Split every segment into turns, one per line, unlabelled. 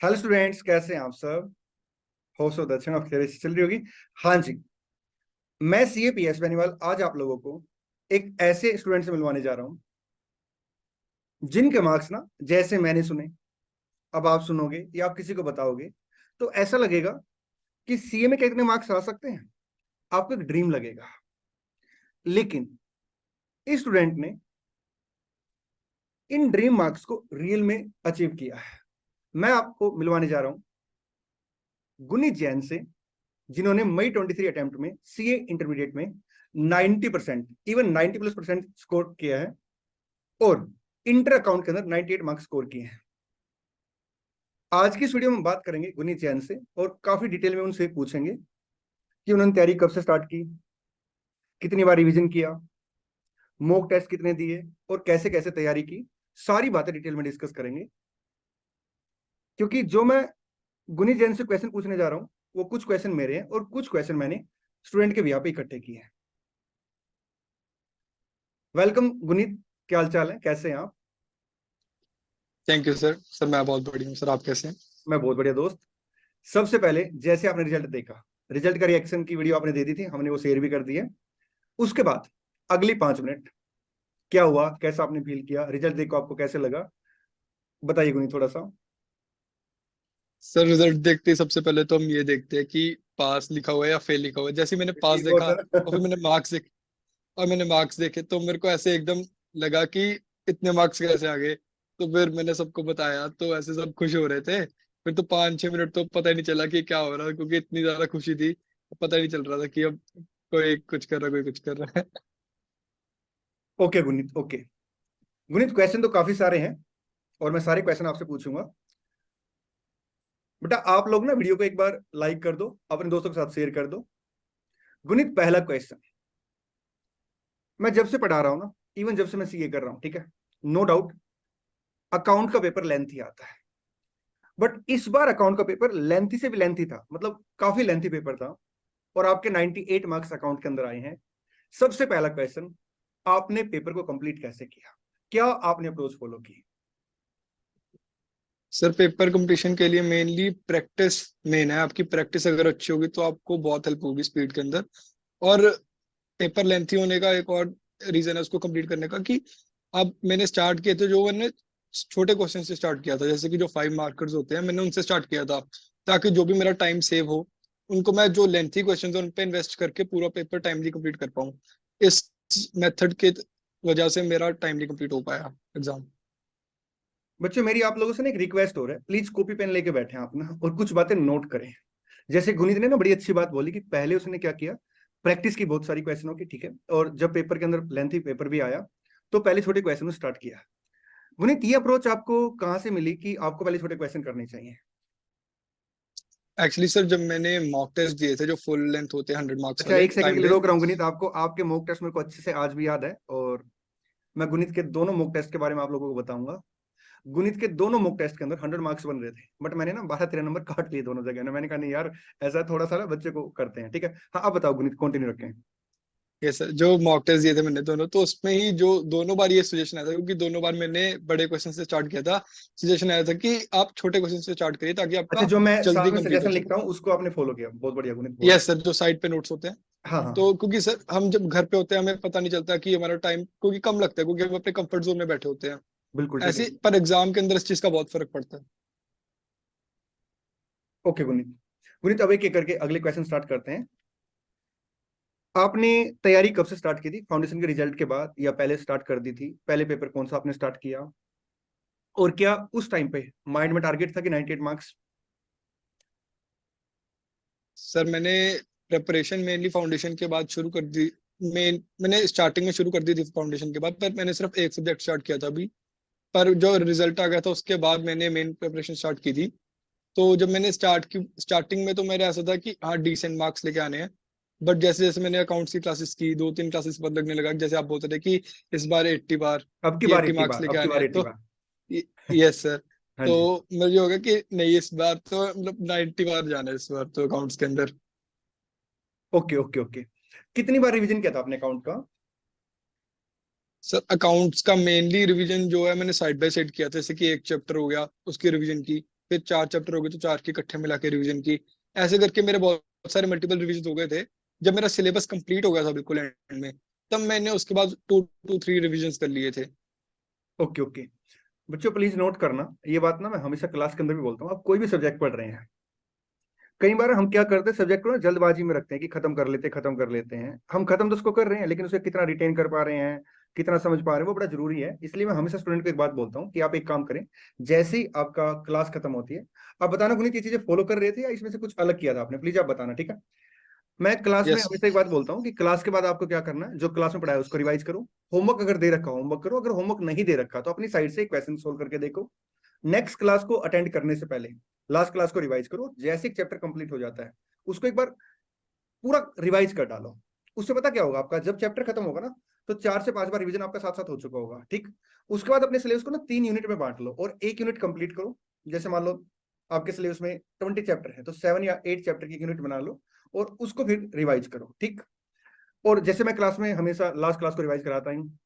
Hello students, कैसे हैं आप सब? हो सो दर्शन आप खैर से चल रही होगी। हाँ जी, मैं CAPS बेनीवाल आज आप लोगों को एक ऐसे स्टूडेंट से मिलवाने जा रहा हूँ जिनके मार्क्स ना जैसे मैंने सुने, अब आप सुनोगे या आप किसी को बताओगे तो ऐसा लगेगा कि CA में कितने मार्क्स आ सकते हैं, आपको एक ड्रीम लगेगा। लेकिन इस स्टूडेंट ने इन ड्रीम मार्क्स को रियल में अचीव किया है। मैं आपको मिलवाने जा रहा हूँ गुनीत जैन से, जिन्होंने मई 23 अटेम्प्ट में CA इंटरमीडिएट में 90% इवन 90+% स्कोर किया है और इंटर अकाउंट के अंदर 98 मार्क्स स्कोर किए हैं। आज की इस वीडियो में हम बात करेंगे गुनीत जैन से और काफी डिटेल में उनसे पूछेंगे कि उन्होंने तैयारी कब से स्टार्ट की, कितनी बार रिवीजन किया, मॉक टेस्ट कितने दिए और कैसे कैसे तैयारी की। सारी बातें डिटेल में डिस्कस करेंगे, क्योंकि जो मैं गुनीत जैन से क्वेश्चन पूछने जा रहा हूं वो कुछ क्वेश्चन मेरे हैं और कुछ क्वेश्चन मैंने स्टूडेंट के बिहाफ पे इकट्ठे किए हैं। वेलकम गुनीत, क्या हाल चाल है, कैसे हैं आप?
Thank you sir. मैं बहुत बढ़िया हूँ सर, आप कैसे हैं?
मैं बहुत बढ़िया दोस्त। सबसे पहले, जैसे आपने रिजल्ट देखा, रिजल्ट का रिएक्शन की वीडियो आपने दे दी थी, हमने वो शेयर भी कर दी है। उसके बाद अगली 5 मिनट क्या हुआ, कैसा आपने फील किया, रिजल्ट देखो आपको कैसे लगा, बताइए गुनी थोड़ा सा।
सर रिजल्ट देखते ही सबसे पहले तो हम ये देखते हैं कि पास लिखा हुआ है या फेल लिखा हुआ है। जैसे ही मैंने पास
ठीक
देखा
होता
और फिर
है।
मैंने मार्क्स देखे तो मेरे को ऐसे एकदम लगा कि इतने मार्क्स कैसे आ गए। तो फिर मैंने सबको बताया तो ऐसे सब खुश हो रहे थे। फिर तो 5-6 मिनट तो पता ही नहीं चला कि क्या हो रहा है, क्योंकि इतनी ज्यादा खुशी थी, पता ही नहीं चल रहा था कि अब कोई कुछ कर रहा है, कोई कुछ कर रहा है।
Okay Guneet, okay Guneet, question तो काफी सारे हैं और मैं सारे क्वेश्चन आपसे पूछूंगा। बेटा आप लोग ना वीडियो को एक बार लाइक कर दो, अपने दोस्तों के साथ शेयर कर दो। गुनीत, पहला क्वेश्चन, मैं जब से पढ़ा रहा हूं ना, इवन जब से मैं CA कर रहा हूं, ठीक है, नो डाउट अकाउंट का पेपर लेंथी आता है, बट इस बार अकाउंट का पेपर लेंथी से भी लेंथी था, मतलब काफी लेंथी पेपर था और आपके 98 मार्क्स अकाउंट के अंदर आए हैं। सबसे पहला क्वेश्चन, आपने पेपर को कंप्लीट कैसे किया, क्या आपने अप्रोच फॉलो की?
सर पेपर कंपटीशन के लिए मेनली प्रैक्टिस मेन है। आपकी प्रैक्टिस अगर अच्छी होगी तो आपको बहुत हेल्प होगी स्पीड के अंदर। और पेपर लेंथी होने का एक और रीजन है उसको कंप्लीट करने का कि अब मैंने स्टार्ट किए थे, जो मैंने छोटे क्वेश्चन से स्टार्ट किया था, जैसे कि जो 5 मार्कर्स होते हैं मैंने उनसे स्टार्ट किया था, ताकि जो भी मेरा टाइम सेव हो उनको मैं जो लेंथी क्वेश्चन है उन पे इन्वेस्ट करके पूरा पेपर टाइमली कंप्लीट कर पाऊँ। इस मेथड के वजह से मेरा टाइमली कंप्लीट हो पाया एग्जाम।
बच्चों मेरी आप लोगों से ना एक रिक्वेस्ट हो रहा है, प्लीज कॉपी पेन लेके बैठे आप ना और कुछ बातें नोट करें। जैसे गुनीत ने ना बड़ी अच्छी बात बोली कि पहले उसने क्या किया, प्रैक्टिस की बहुत सारी क्वेश्चनों की, ठीक है, और जब पेपर के अंदर लेंथी पेपर भी आया तो पहले छोटे क्वेश्चन स्टार्ट किया। गुनीत, ये अप्रोच आपको कहाँ से मिली कि आपको पहले छोटे क्वेश्चन करने चाहिए?
एक्चुअली सर जब मैंने मॉक टेस्ट दिए थे जो फुल लेंथ होते हैं 100 मार्क्स
अच्छा,
वाले
एक सेकंड के
टाइम
लिए
पे।
रोक रहा हूँ गुनीत, आपको आपके मॉक टेस्ट मेरे को अच्छे से आज भी याद है और मैं गुनीत के दोनों मॉक टेस्ट के बारे में आप लोगों को बताऊंगा। गुणित के दोनों मॉक टेस्ट के अंदर 100 मार्क्स बन रहे थे, बट मैंने ना 12-13 नंबर काट लिए दोनों जगह ना, मैंने कहा नहीं यार, ऐसा थोड़ा सा ना बच्चे को करते हैं, ठीक है। हाँ अब बताओ गुणित, कंटिन्यू रखें।
ये सर जो मॉक टेस्ट दिए थे मैंने दोनों, तो उसमें ही जो दोनों बार ये सजेशन आया था, क्योंकि दोनों बार मैंने बड़े क्वेश्चन से स्टार्ट किया था, सजेशन आया था कि आप छोटे क्वेश्चन से स्टार्ट करिए ताकि
अच्छा,
आपका
जो मैं साथ
जल्दी
में
कंप्लीट हो
सजेशन
सके।
लिखता हूँ उसको आपने फॉलो किया, बहुत बढ़िया गुणित, बहुत।
यस सर, जो साइड पे नोट्स होते हैं।
हाँ हाँ हाँ,
तो क्योंकि सर हम जब घर पे होते हैं हमें पता नहीं चलता कि हमारा टाइम क्योंकि कम लगता है, क्योंकि हम अपने कंफर्ट जोन में बैठे होते हैं।
बिल्कुल ठीक है।
ऐसे पर एग्जाम के अंदर इस चीज का बहुत फर्क पड़ता है।
ओके गुणित, गुणित अब एक एक करके अगले क्वेश्चन स्टार्ट करते हैं। आपने तैयारी कब से स्टार्ट की थी, फाउंडेशन के रिजल्ट के बाद या पहले स्टार्ट कर दी थी? पहले पेपर कौन सा आपने स्टार्ट किया और क्या उस टाइम पे माइंड में टारगेट था कि 98 मार्क्स?
सर मैंने प्रेपरेशन मेनली फाउंडेशन के बाद शुरू कर दी। मैंने स्टार्टिंग में शुरू कर दी थी फाउंडेशन के बाद, पर मैंने सिर्फ एक सब्जेक्ट स्टार्ट किया था अभी। पर जो रिजल्ट आ गया था उसके बाद मैंने मेन प्रिपरेशन स्टार्ट की थी। तो जब मैंने स्टार्टिंग में तो मेरा ऐसा था कि हाँ डिसेंट मार्क्स लेके आने हैं। बट जैसे जैसे मैंने अकाउंट्स की क्लासेस की, 2-3 क्लासेस बाद लगने लगा, जैसे आप बोलते थे कि इस बार 80 बार
अब की
कि
बार
80
80
मार्क्स
बार,
लेके
अब की
आने
बार
हैं,
80
तो
बार।
Yes sir.
हाँ
तो
जी।
मुझे होगा कि नहीं इस बार तो मतलब 90 बार जाना है इस बार तो अकाउंट्स के अंदर।
ओके ओके ओके, कितनी बार रिवीजन किया था आपने अकाउंट का?
सर अकाउंट्स का मेनली रिवीजन जो है मैंने साइड बाय साइड किया था, जैसे कि एक चैप्टर हो गया उसकी रिवीजन की। फिर 4 चैप्टर हो गए तो 4 की इकट्ठे मिला के रिविजन की। ऐसे करके मेरे बहुत सारे मल्टीपल रिविजन हो गए थे। जब मेरा सिलेबस कंप्लीट हो गया था बिल्कुल एंड में, तब मैंने उसके बाद 2 to 3 रिविजन कर लिए थे।
Okay okay. बच्चों प्लीज नोट करना ये बात ना, मैं हमेशा क्लास के अंदर भी बोलता हूँ, आप कोई भी सब्जेक्ट पढ़ रहे हैं, कई बार हम क्या करते हैं सब्जेक्ट को ना जल्दबाजी में रखते हैं कि खत्म कर लेते हैं। हम खत्म तो उसको कर रहे हैं, लेकिन उसे कितना रिटेन कर पा रहे हैं, कितना समझ पा रहे हैं, वो बड़ा जरूरी है। इसलिए मैं हमेशा स्टूडेंट को एक बात बोलता हूँ कि आप एक काम करें, जैसे ही आपका क्लास खत्म होती है, आप बताना गुनीत ये चीजें फॉलो कर रहे थे या इसमें से कुछ अलग किया था आपने, प्लीज आप बताना, ठीक है। मैं क्लास में
यस
हमेशा एक बात बोलता हूँ कि क्लास के बाद आपको क्या करना है, जो क्लास में पढ़ाया उसको रिवाइज करो। होमवर्क अगर दे रखा होमवर्क करो, अगर होमवर्क नहीं दे रखा तो अपनी साइड से एक क्वेश्चन सोल्व करके देखो। नेक्स्ट क्लास को अटेंड करने से पहले लास्ट क्लास को रिवाइज करो। जैसे एक चैप्टर कंप्लीट हो जाता है उसको एक बार पूरा रिवाइज कर डालो। उससे पता क्या होगा, आपका जब चैप्टर खत्म होगा ना, तो 4 से 5 बार रिवीजन आपका साथ साथ हो चुका होगा, ठीक। उसके बाद अपने सिलेबस को ना 3 यूनिट में बांट लो और एक यूनिट कंप्लीट करो। जैसे मान लो आपके सिलेबस में 20 चैप्टर है, तो 7 या 8 चैप्टर की यूनिट बना लो और उसको फिर रिवाइज करो, ठीक। और जैसे मैं क्लास में हमेशा लास्ट क्लास को रिवाइज कराता हूँ।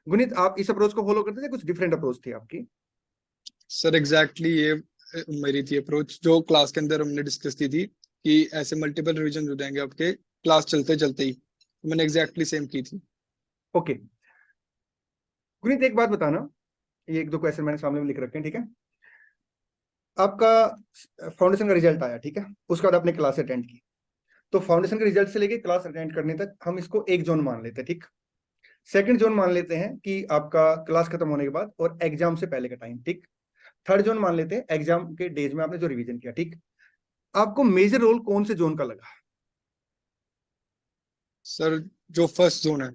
गुनीत आप इस अप्रोच को फॉलो करते थे, कुछ डिफरेंट अप्रोच थी आपकी?
सर, एग्जैक्टली ये मेरी थी अप्रोच जो क्लास के अंदर हमने डिस्कस की थी कि ऐसे मल्टीपल रिवीजन हो जाएंगे आपके क्लास चलते चलते ही। मैंने एग्जैक्टली सेम की थी।
ओके गुनीत एक बात बताना, ये 1-2 क्वेश्चन मैंने सामने में लिख रखे हैं, ठीक है। आपका फाउंडेशन का रिजल्ट आया, ठीक है, उसके बाद आपने क्लास अटेंड की। तो फाउंडेशन के रिजल्ट से लेके क्लास अटेंड करने तक हम इसको एक जोन मान लेते हैं, ठीक। सेकंड जोन मान लेते हैं कि आपका क्लास खत्म होने के बाद और एग्जाम से पहले का टाइम, ठीक। थर्ड जोन मान लेते हैं एग्जाम के डेज में आपने जो रिवीजन किया, ठीक। आपको मेजर रोल कौन से जोन का लगा?
सर, जो फर्स्ट जोन है,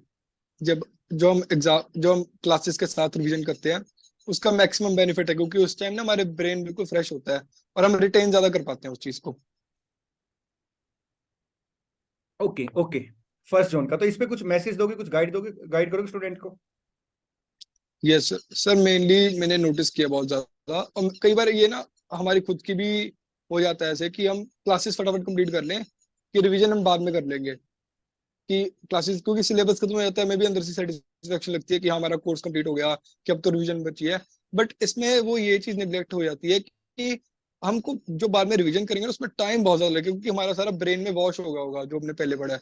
जब जो हम क्लासेस के साथ रिवीजन करते हैं, उसका मैक्सिमम बेनिफिट है क्योंकि उस टाइम ना हमारे ब्रेन बिल्कुल फ्रेश होता है और हम रिटेन ज्यादा कर पाते हैं उस चीज को।
Okay okay. फर्स्ट जोन का, तो इस पे कुछ मैसेज दोगे, कुछ गाइड दोगे, गाइड करोगे स्टूडेंट को?
यस सर, मेनली मैंने नोटिस किया बहुत ज्यादा, और कई बार ये ना हमारी खुद की भी हो जाता है ऐसे कि हम क्लासेस फटाफट कंप्लीट कर लें कि रिवीजन हम बाद में कर लेंगे। कि क्लासेस क्योंकि सिलेबस खत्म हो जाता है, मैं भी अंदर से सेटिस्फेक्शन लगती है कि हाँ हमारा कोर्स कंप्लीट हो गया, कि अब तो रिवीजन बची है। बट इसमें वो ये चीज निग्लेक्ट हो जाती है कि हमको जो बाद में रिवीजन करेंगे ना उसमें टाइम बहुत ज्यादा लगेगा क्योंकि हमारा सारा ब्रेन में वॉश होगा जो हमने पहले पढ़ा है।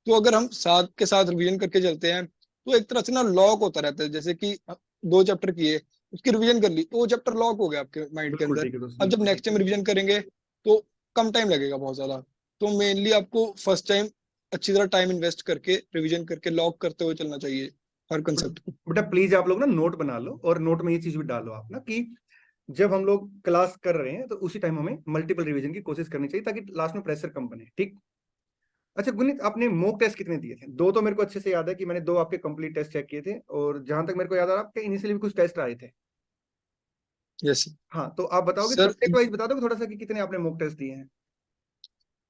तो अगर हम साथ के साथ रिवीजन करके चलते हैं तो एक तरह से ना लॉक होता रहता है, जैसे कि 2 चैप्टर किए, उसकी रिवीजन कर ली तो वो चैप्टर लॉक हो गया आपके माइंड के
बिल्कुल
अंदर।
ठीक है दोस्त,
अब जब
बिल्कुल ठीक
नेक्स्ट
है।
टाइम रिवीजन करेंगे तो कम टाइम लगेगा बहुत ज्यादा। तो मेनली आपको फर्स्ट टाइम अच्छी तरह टाइम इन्वेस्ट करके रिवीजन करके लॉक करते हुए चलना चाहिए हर कंसेप्ट को।
बेटा प्लीज आप लोग ना नोट बना लो और नोट में ये चीज भी डालो आप ना कि जब हम लोग क्लास कर रहे हैं तो उसी टाइम हमें मल्टीपल रिवीजन की कोशिश करनी चाहिए ताकि लास्ट में प्रेशर कम बने, ठीक। अच्छा गुनीत आपने मॉक टेस्ट कितने दिए थे? 2 तो मेरे को अच्छे से याद है कि मैंने 2 आपके कंप्लीट टेस्ट चेक किए थे, और जहां तक मेरे को याद आ रहा है आपके इनिशियली भी कुछ टेस्ट आए थे।
यस
हाँ तो आप बताओगे
सर।
सब्जेक्ट वाइज बता दोगे थोड़ा सा कि कितने आपने मॉक टेस्ट दिए हैं?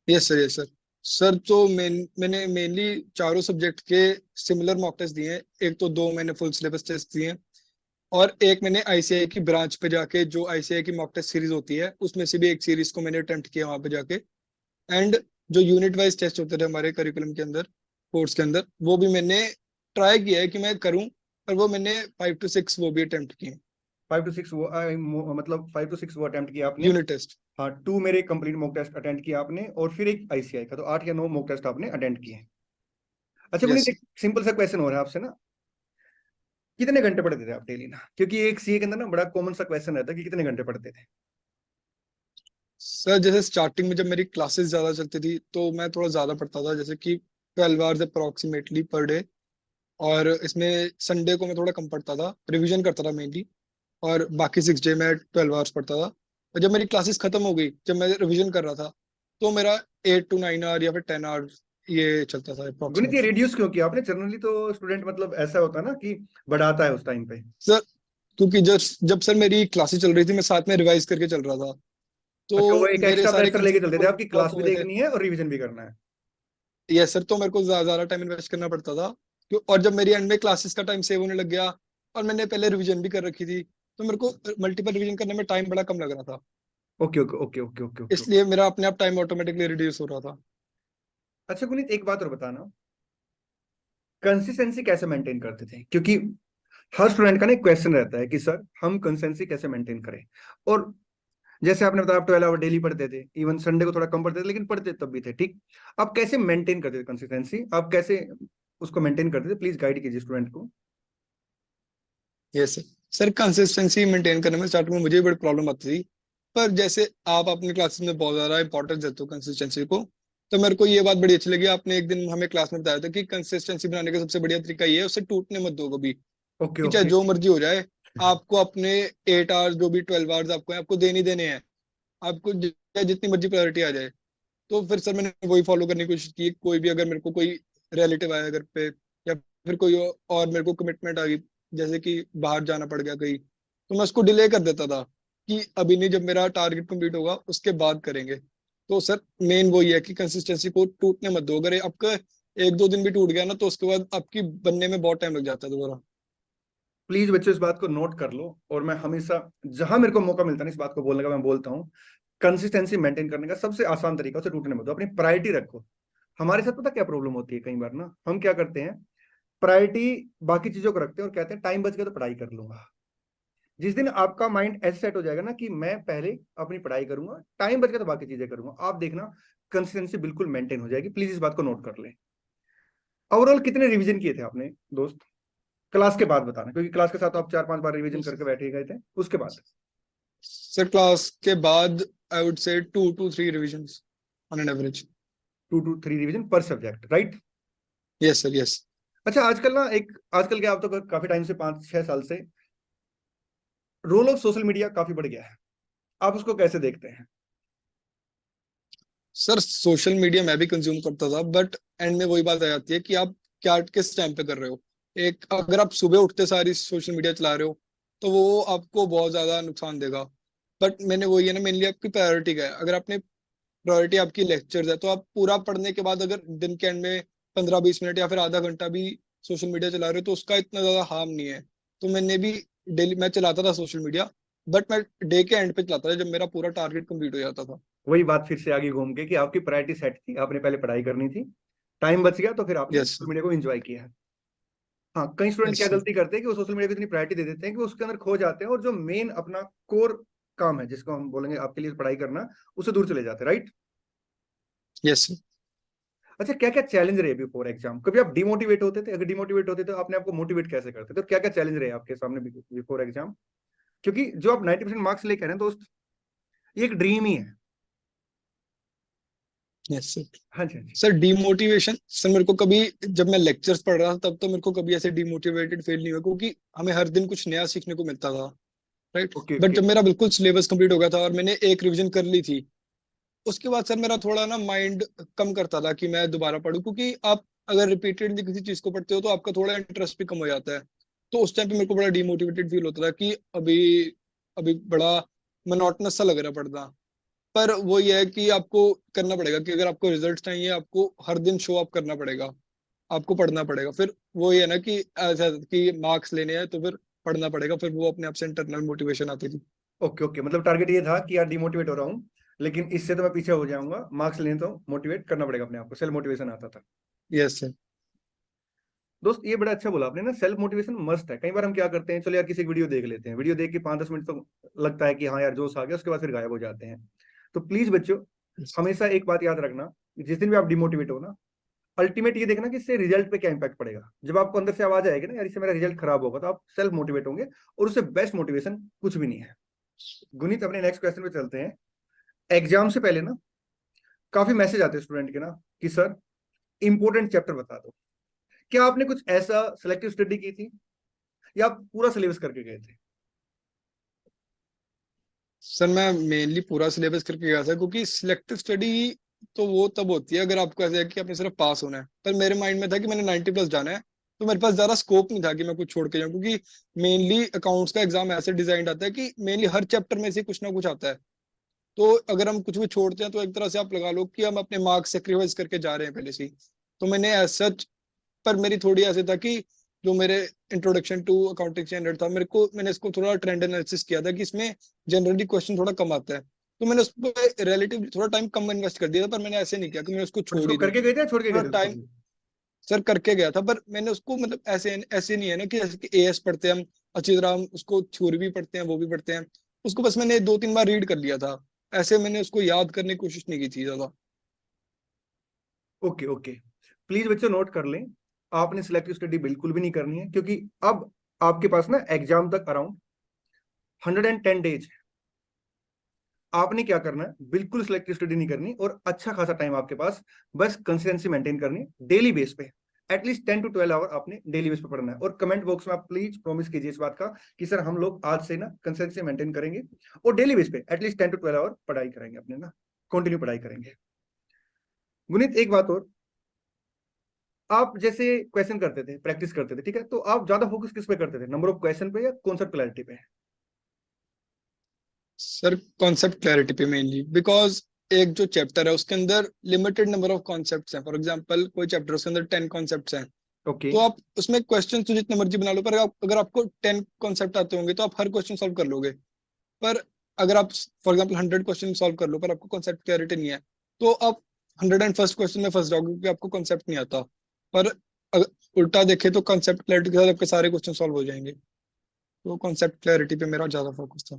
Yes sir, yes sir. Sir तो मैंने मेनली चारों सब्जेक्ट के सिमिलर मॉक टेस्ट दिए हैं। एक तो 2 मैंने फुल सिलेबस टेस्ट दिए हैं, और एक मैंने आईसीआई की ब्रांच पे जाके जो आईसीआई की मॉक टेस्ट सीरीज होती है उसमें से भी एक सीरीज को मैंने अटेम्प्ट किया वहां पे जाके। एंड जो यूनिट वाइज टेस्ट होते थे हमारे करिकुलम के अंदर, कोर्स के अंदर, वो भी मैंने ट्राई किया है कि मैं करूं, पर वो मैंने 5 to 6 वो भी अटेम्प्ट किए
5 to 6 वो मतलब 5 to 6 वो अटेम्प्ट किया आपने।
Unit test.
हाँ 2 मेरे कंप्लीट मॉक टेस्ट अटेंड किया आपने और फिर एक आईसीआई का, तो 8 या 9 मॉक टेस्ट आपने अटेंड किए हैं। अच्छा गुनीत
यस।
एक सिंपल सा क्वेश्चन हो रहा है आपसे ना, कितने घंटे पढ़ते थे आप डेली ना, क्योंकि एक सीए के अंदर ना बड़ा कॉमन सा क्वेश्चन रहता है कि कितने घंटे पढ़ते थे?
सर, जैसे स्टार्टिंग में जब मेरी क्लासेस ज्यादा चलती थी तो मैं थोड़ा ज्यादा पढ़ता था, जैसे कि 12 आवर्स अप्रोक्सीमेटली पर डे। और इसमें संडे को मैं थोड़ा कम पढ़ता था, रिवीजन करता था मेनली। और बाकी 6 डे में 12 आवर्स पढ़ता था। और जब मेरी क्लासेस खत्म हो गई, जब मैं रिवीजन कर रहा था, तो मेरा 8 to 9 आवर या फिर 10 आवर ये चलता था
गुणित ये
अप्रोक्सीमेटली।
रिड्यूस क्यों किया आपने? जनरली तो स्टूडेंट मतलब ऐसा होता है ना कि बढ़ाता है उस टाइम पे।
सर, क्योंकि जब जब सर मेरी क्लासेस चल रही थी मैं साथ में रिवाइज करके चल रहा था,
अच्छा वो
तो
एक
मेरे
एक्स्ट्रा
सारे
प्रेशर लेके
कंसेप्ट
चलते थे आपकी,
लॉक
क्लास भी
हुए थे।
देखनी है और रिवीजन भी करना है।
ये सर, तो मेरे को ज्यादा टाइम इन्वेस्ट करना पड़ता था। और जब मेरी एंड में क्लासेस का टाइम सेव होने लग गया और मैंने पहले रिवीजन भी कर रखी थी, तो मेरे को मल्टीपल रिवीजन करने में टाइम बड़ा कम लग रहा था।
Okay okay okay okay okay okay.
इसलिए मेरा अपने आप टाइम ऑटोमेटिकली रिड्यूस हो रहा था।
अच्छा गुनीत एक बात और बताना, कंसिस्टेंसी कैसे मेंटेन करते थे? क्योंकि हर स्टूडेंट का ना एक क्वेश्चन रहता है कि सर हम कंसिस्टेंसी कैसे मेंटेन करें। और जैसे आपने बताया आप 12 आवर डेली पढ़ते थे, इवन संडे को थोड़ा कम पढ़ते थे लेकिन पढ़ते तब भी थे, ठीक। आप कैसे मेंटेन करते थे कंसिस्टेंसी, आप कैसे उसको मेंटेन करते थे, प्लीज गाइड कीजिए स्टूडेंट को।
Yes sir. Sir consistency maintain करने में स्टार्टिंग में मुझे भी बड़ी प्रॉब्लम आती थी, पर जैसे आप अपनी क्लासेस में बहुत ज्यादा इंपॉर्टेंस देते हो कंसिस्टेंसी को, तो मेरे को ये बात बड़ी अच्छी लगी। आपने एक दिन हमें क्लास में बताया था कि कंसिस्टेंसी बनाने का सबसे बढ़िया तरीका ये है, उससे टूटने मत दो कभी,
ओके
कि चाहे
ओके।
जो मर्जी हो जाए, आपको अपने 8 आवर्स जो भी 12 आवर्स आपको है, आपको देने ही देने हैं। आपको चाहे जितनी मर्जी प्रायोरिटी आ जाए। तो फिर सर मैंने वही फॉलो करने की कोशिश की। कोई भी अगर मेरे को कोई रिलेटिव आया घर पे, या फिर कोई और मेरे को कमिटमेंट आ गई, जैसे कि बाहर जाना पड़ गया कहीं, तो मैं उसको डिले कर देता था कि अभी नहीं, जब मेरा टारगेट कंप्लीट होगा उसके बाद करेंगे। तो सर मेन वही है कि कंसिस्टेंसी को टूटने मत दो। अगर आपका 1-2 दिन भी टूट गया ना, तो उसके बाद आपकी बनने में बहुत टाइम लग जाता है दोबारा।
प्लीज बच्चों इस बात को नोट कर लो, और मैं हमेशा जहां मेरे को मौका मिलता है ना इस बात को बोलने का मैं बोलता हूँ। कंसिस्टेंसी मेंटेन करने का सबसे आसान तरीका, उसे टूटने मत दो, अपनी प्रायोरिटी रखो। हमारे साथ पता क्या प्रॉब्लम होती है कई बार ना, हम क्या करते हैं, प्रायोरिटी बाकी चीजों को रखते हैं और कहते हैं टाइम बच गया तो पढ़ाई कर लूंगा। जिस दिन आपका माइंड ऐसे सेट हो जाएगा ना कि मैं पहले अपनी पढ़ाई करूंगा, टाइम बच गया तो बाकी चीजें करूंगा, आप देखना कंसिस्टेंसी बिल्कुल मेंटेन हो जाएगी। प्लीज इस बात को नोट कर लें। ओवरऑल कितने रिवीजन किए थे आपने दोस्त, क्लास के बाद बताना, क्योंकि क्लास के साथ तो आप 4-5 बार रिवीजन करके बैठे गए थे, उसके बाद।
सर क्लास के बाद I would say 2 to 3 revisions on an average.
2 to 3 revision पर subject, right.
Yes sir yes.
अच्छा आजकल ना एक, आजकल क्या, आप तो काफी टाइम से 5-6 साल से रोल ऑफ सोशल मीडिया काफी बढ़ गया है, आप उसको कैसे देखते हैं?
सर सोशल मीडिया मैं भी कंज्यूम करता था, बट एंड में वही बात आ जाती है कि आप क्या किस टाइम पे कर रहे हो। एक अगर आप सुबह उठते सारी सोशल मीडिया चला रहे हो, तो वो आपको बहुत ज्यादा नुकसान देगा। बट मैंने वही है ना, मेनली आपकी प्रायोरिटी का है। अगर आपने प्रायोरिटी आपकी लेक्चर्स है, तो आप पूरा पढ़ने के बाद अगर दिन के एंड में 15-20 मिनट या फिर आधा घंटा भी सोशल मीडिया चला रहे हो, तो उसका इतना ज्यादा हार्म नहीं है। तो मैंने भी डेली मैं चलाता था सोशल मीडिया, बट मैं डे के एंड पे चलाता था जब मेरा पूरा टारगेट कंप्लीट हो जाता था।
वही बात फिर से आगे घूम के कि आपकी प्रायोरिटी सेट थी, आपने पहले पढ़ाई करनी थी, टाइम बच गया तो फिर आपने
यस
सोशल मीडिया को एंजॉय किया है। हाँ, कई स्टूडेंट क्या
यस
गलती करते हैं कि वो सोशल मीडिया को इतनी प्रायोरिटी दे देते हैं कि वो उसके अंदर खो जाते हैं, और जो मेन अपना कोर काम है जिसको हम बोलेंगे आपके लिए पढ़ाई करना, उससे दूर चले जाते हैं, राइट।
यस।
अच्छा, क्या क्या चैलेंज रहे बिफोर एग्जाम, कभी आप डिमोटिवेट होते थे? अगर डिमोटिवेट होते तो आपने आपको मोटिवेट कैसे करते थे, तो क्या क्या चैलेंज रहे आपके सामने बिफोर एग्जाम? क्योंकि जो आप 90% मार्क्स लेके आ रहे हैं दोस्त, ये एक ड्रीम ही है।
Yes sir.
हाँ जी हाँ जी।
सर डीमोटिवेशन सर मेरे को कभी, जब मैं लेक्चर्स पढ़ रहा था तब तो मेरे को कभी ऐसे डीमोटिवेटेड फील नहीं हुआ, क्योंकि हमें हर दिन कुछ नया सीखने को मिलता था। राइट।
Okay
but
okay.
जब मेरा बिल्कुल सिलेबस कंप्लीट हो गया था और मैंने एक रिवीजन कर ली थी, उसके बाद सर मेरा थोड़ा ना माइंड कम करता था कि मैं दोबारा पढूं, क्योंकि आप अगर रिपीटेडली किसी चीज को पढ़ते हो तो आपका थोड़ा इंटरेस्ट भी कम हो जाता है। तो उस टाइम पे मेरे को बड़ा डीमोटिवेटेड फील होता था कि अभी अभी बड़ा मोनोटोनस सा लग रहा है पढ़ना। पर वो ये है कि आपको करना पड़ेगा, कि अगर आपको रिजल्ट चाहिए, आपको हर दिन शो अप करना पड़ेगा, आपको पढ़ना पड़ेगा। फिर वो ये है ना कि ऐसा कि मार्क्स लेने हैं तो फिर पढ़ना पड़ेगा, फिर वो अपने आप से इंटरनल मोटिवेशन आती थी।
ओके ओके, मतलब टारगेट ये था कि यार डिमोटिवेट हो रहा हूँ, लेकिन इससे तो मैं पीछे हो जाऊंगा, मार्क्स लेने तो मोटिवेट करना पड़ेगा अपने आप को, सेल्फ मोटिवेशन आता था।
Yes sir.
दोस्त ये बड़ा अच्छा बोला आपने ना, सेल्फ मोटिवेशन मस्त है। कई बार हम क्या करते हैं, चलो यार किसी वीडियो देख लेते हैं, वीडियो देख के 5-10 मिनट तो लगता है कि हाँ यार जोश आ गया, उसके बाद फिर गायब हो जाते हैं। तो प्लीज बच्चों, हमेशा एक बात याद रखना, जिस दिन भी आप डिमोटिवेट हो ना, अल्टीमेट ये देखना कि इससे रिजल्ट पे क्या इंपैक्ट पड़ेगा। जब आपको अंदर से आवाज आएगी ना यार इससे मेरा रिजल्ट खराब होगा, तो आप सेल्फ मोटिवेट होंगे, और उससे बेस्ट मोटिवेशन कुछ भी नहीं है। गुनीत, अपने नेक्स्ट क्वेश्चन पे चलते हैं। एग्जाम से पहले ना काफी मैसेज आते हैं स्टूडेंट के ना कि सर इंपॉर्टेंट चैप्टर बता दो। क्या आपने कुछ ऐसा सिलेक्टिव स्टडी की थी, या आप पूरा सिलेबस करके गए थे?
सर मैं मेनली पूरा सिलेबस करके गया था, क्योंकि सिलेक्टिव स्टडी तो वो तब होती है अगर आपको ऐसा है कि आपने सिर्फ पास होना है। पर मेरे माइंड में था कि मैंने 90+ जाना है, तो मेरे पास ज्यादा स्कोप नहीं था कि मैं कुछ छोड़ के जाऊं, क्योंकि मेनली अकाउंट्स का एग्जाम ऐसे डिजाइन आता है कि मेनली हर चैप्टर में से कुछ ना कुछ आता है। तो अगर हम कुछ भी छोड़ते हैं तो एक तरह से आप लगा लो कि हम अपने मार्क्स सेक्रीफाइस करके जा रहे हैं पहले से ही। तो मैंने एज सच, पर मेरी थोड़ी ऐसे था कि जो मेरे इंट्रोडक्शन टू अकाउंटिंग स्टैंडर्ड था, मैंने इसको थोड़ा ट्रेंड एनालिसिस किया था कि इसमें जनरली क्वेश्चन थोड़ा कम आता है। तो मैंने उस पर रिलेटिव थोड़ा टाइम कम इन्वेस्ट कर दिया था, पर मैंने ऐसे नहीं किया कि मैं उसको छोड़
उसको
ही दूं।
करके गए थे या छोड़ के गए
थोड़ा
थे उसको
टाइम
भी?
सर करके गया था, पर मैंने उसको मतलब ऐसे ऐसे नहीं है ना कि जैसे कि एएस पढ़ते हैं हम अच्छी तरह, हम उसको थ्योरी भी पढ़ते हैं वो भी पढ़ते हैं। उसको बस मैंने 2-3 बार रीड कर लिया था, ऐसे मैंने उसको याद करने की कोशिश नहीं की थी ज्यादा।
ओके ओके, प्लीज बच्चों नोट कर लें, आपने सिलेक्टिव स्टडी बिल्कुल भी नहीं करनी है, क्योंकि अब आपके पास ना एग्जाम तक अराउंड 110 डेज। आपने क्या करना है, बिल्कुल सिलेक्टिव स्टडी नहीं करनी, और अच्छा खासा टाइम आपके पास, बस कंसिस्टेंसी मेंटेन करनी डेली बेस पे। एटलीस्ट 10 to 12 आवर आपने डेली बेस पे पढ़ना है। और कमेंट बॉक्स में आप प्लीज प्रॉमिस कीजिए इस बात का कि सर हम लोग आज से ना कंसिस्टेंसी मेंटेन करेंगे और डेली बेस पे एटलीस्ट 10 to 12 आवर पढ़ाई करेंगे, अपने ना कंटिन्यू पढ़ाई करेंगे। गुनीत एक बात और, आप जैसे क्वेश्चन करते थे, प्रैक्टिस करते थे, ठीक है, तो आप ज्यादा फोकस किस पे करते थे, नंबर ऑफ क्वेश्चन पे या कॉन्सेप्ट क्लैरिटी पे?
सर कॉन्सेप्ट क्लैरिटी पे मेनली, बिकॉज एक जो चैप्टर है उसके अंदर लिमिटेड नंबर ऑफ कॉन्सेप्ट्स हैं। फॉर एग्जांपल कोई चैप्टर उसके अंदर 10 कॉन्सेप्ट्स हैं,
ओके
तो आप उसमें क्वेश्चन तो जितने मर्जी बना लो, पर अगर आपको 10 कॉन्सेप्ट आते होंगे तो आप हर क्वेश्चन सॉल्व कर लोगे। पर अगर आप फॉर एग्जांपल 100 क्वेश्चन सॉल्व कर लो पर आपको कॉन्सेप्ट क्लैरिटी नहीं है, तो आप 101st क्वेश्चन में फंस जाओगे क्योंकि आपको कॉन्सेप्ट नहीं आता। पर अगर उल्टा देखे तो कॉन्सेप्ट क्लैरिटी के साथ आपके सारे क्वेश्चन सॉल्व हो जाएंगे। तो कॉन्सेप्ट क्लैरिटी पे मेरा ज्यादा फोकस था।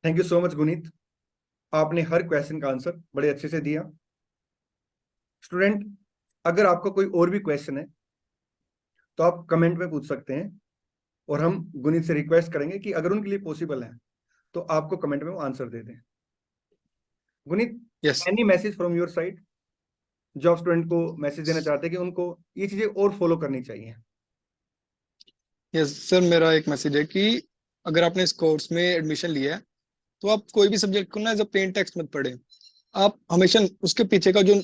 Thank you so much Guneet, आपने हर क्वेश्चन का आंसर बड़े अच्छे से दिया। स्टूडेंट, अगर आपका कोई और भी क्वेश्चन है तो आप कमेंट में पूछ सकते हैं, और हम गुनीत से रिक्वेस्ट करेंगे कि अगर उनके लिए पॉसिबल है तो आपको कमेंट में वो आंसर दे दें। Guneet,
yes
any message from your side जो आप स्टूडेंट को मैसेज देना चाहते हैं कि उनको ये चीजें और फॉलो करनी चाहिए?
यस सर, मेरा एक मैसेज है कि अगर आपने इस कोर्स में एडमिशन लिया है तो आप कोई भी सब्जेक्ट को ना एज अ प्लेन टेक्स्ट मत पढ़ें। आप हमेशा उसके पीछे का जो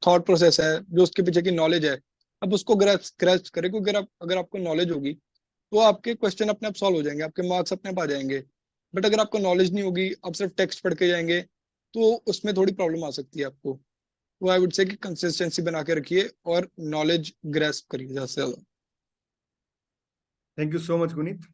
थॉट प्रोसेस है, जो उसके पीछे की नॉलेज है, अब उसको ग्रैस्प करें, क्योंकि अगर आपको नॉलेज होगी तो आपके क्वेश्चन अपने आप सॉल्व हो जाएंगे, आपके मार्क्स अपने आप आ जाएंगे। बट अगर आपको नॉलेज नहीं होगी, आप सिर्फ टेक्स्ट पढ़ के जाएंगे, तो उसमें थोड़ी प्रॉब्लम आ सकती है आपको। तो आई वुड से कि कंसिस्टेंसी बना के रखिए और नॉलेज ग्रैस्प करिए ज्यादा से ज्यादा।
Thank you so much Guneet,